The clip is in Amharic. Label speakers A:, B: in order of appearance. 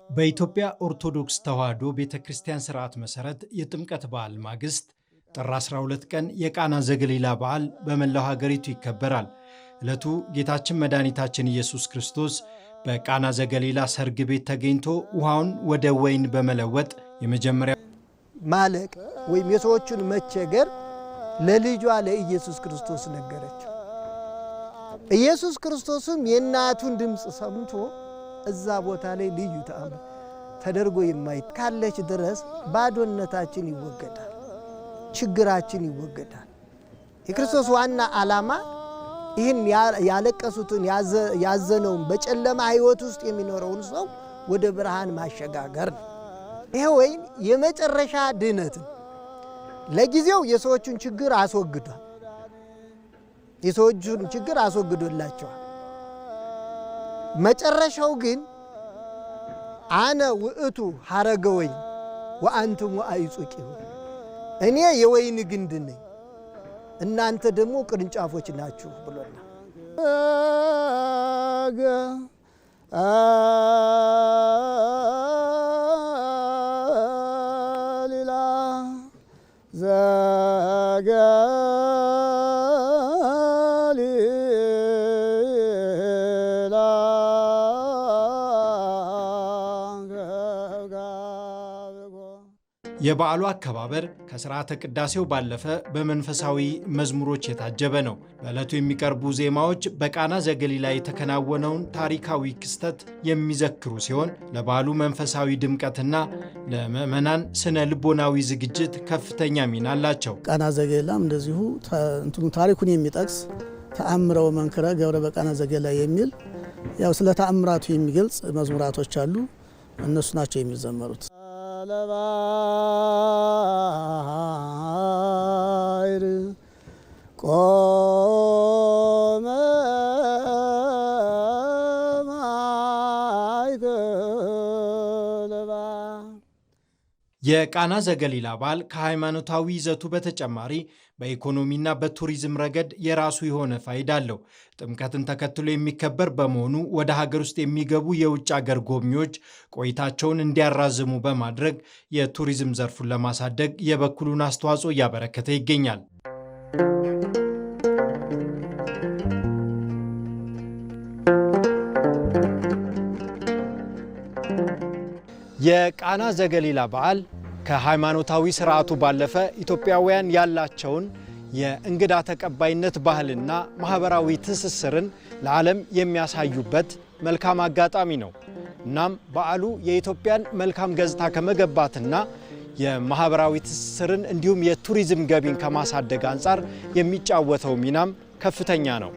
A: በኢትዮጵያ ኦርቶዶክስ ተዋሕዶ ቤተክርስቲያን ሥርዓት መሠረት የጥምቀት በዓል ማግስት ጥር 12 ቀን የቃና ዘገሊላ በዓል በመላው ሀገሪቱ ይከበራል። ዕለቱ ጌታችን መድኃኒታችን ኢየሱስ ክርስቶስ በቃና ዘገሊላ ሰርግ ቤት ተገኝቶ ውሃውን ወደ ወይን በመለወጥ የመጀመሪያ
B: ማለቅ ወይም የሰዎችን መቸገር ለልጇ ለኢየሱስ ክርስቶስ ነገረችው። ኢየሱስ ክርስቶስም የእናቱን ድምፅ ሰምቶ እዛ ቦታ ላይ ልዩ ተአምር ተደርጎ የማይካለች ድረስ ባዶነታችን ይወገዳል፣ ችግራችን ይወገዳል። የክርስቶስ ዋና ዓላማ ይህን ያለቀሱትን ያዘነውን በጨለማ ሕይወት ውስጥ የሚኖረውን ሰው ወደ ብርሃን ማሸጋገር ነው። ይሄ ወይም የመጨረሻ ድነት ለጊዜው የሰዎችን ችግር አስወግዷል። የሰዎችን ችግር አስወግዶላቸዋል። መጨረሻው ግን አነ ውእቱ ሐረገ ወይን ወአንቱም አዕጹቂሁ፣ እኔ የወይን ግንድ ነኝ እናንተ ደግሞ ቅርንጫፎች ናችሁ ብሎናል።
A: የበዓሉ አከባበር ከሥርዓተ ቅዳሴው ባለፈ በመንፈሳዊ መዝሙሮች የታጀበ ነው። በዕለቱ የሚቀርቡ ዜማዎች በቃና ዘገሊላ የተከናወነውን ታሪካዊ ክስተት የሚዘክሩ ሲሆን ለበዓሉ መንፈሳዊ ድምቀትና ለምዕመናን ስነ ልቦናዊ ዝግጅት ከፍተኛ ሚና አላቸው።
C: ቃና ዘገሊላም እንደዚሁ ታሪኩን የሚጠቅስ ተአምረው መንክረ ገብረ በቃና ዘገሊላ የሚል ያው ስለ ተአምራቱ የሚገልጽ መዝሙራቶች አሉ። እነሱ ናቸው የሚዘመሩት። ለባይር ቆመ ማይገለባ።
A: የቃና ዘገሊላ በዓል ከሃይማኖታዊ ይዘቱ በተጨማሪ በኢኮኖሚና በቱሪዝም ረገድ የራሱ የሆነ ፋይዳ አለው። ጥምቀትን ተከትሎ የሚከበር በመሆኑ ወደ ሀገር ውስጥ የሚገቡ የውጭ ሀገር ጎብኚዎች ቆይታቸውን እንዲያራዝሙ በማድረግ የቱሪዝም ዘርፉን ለማሳደግ የበኩሉን አስተዋጽኦ እያበረከተ ይገኛል። የቃና ዘገሊላ በዓል ከሃይማኖታዊ ስርዓቱ ባለፈ ኢትዮጵያውያን ያላቸውን የእንግዳ ተቀባይነት ባህልና ማህበራዊ ትስስርን ለዓለም የሚያሳዩበት መልካም አጋጣሚ ነው። እናም በዓሉ የኢትዮጵያን መልካም ገጽታ ከመገንባትና የማህበራዊ ትስስርን እንዲሁም የቱሪዝም ገቢን ከማሳደግ አንጻር የሚጫወተው ሚናም ከፍተኛ ነው።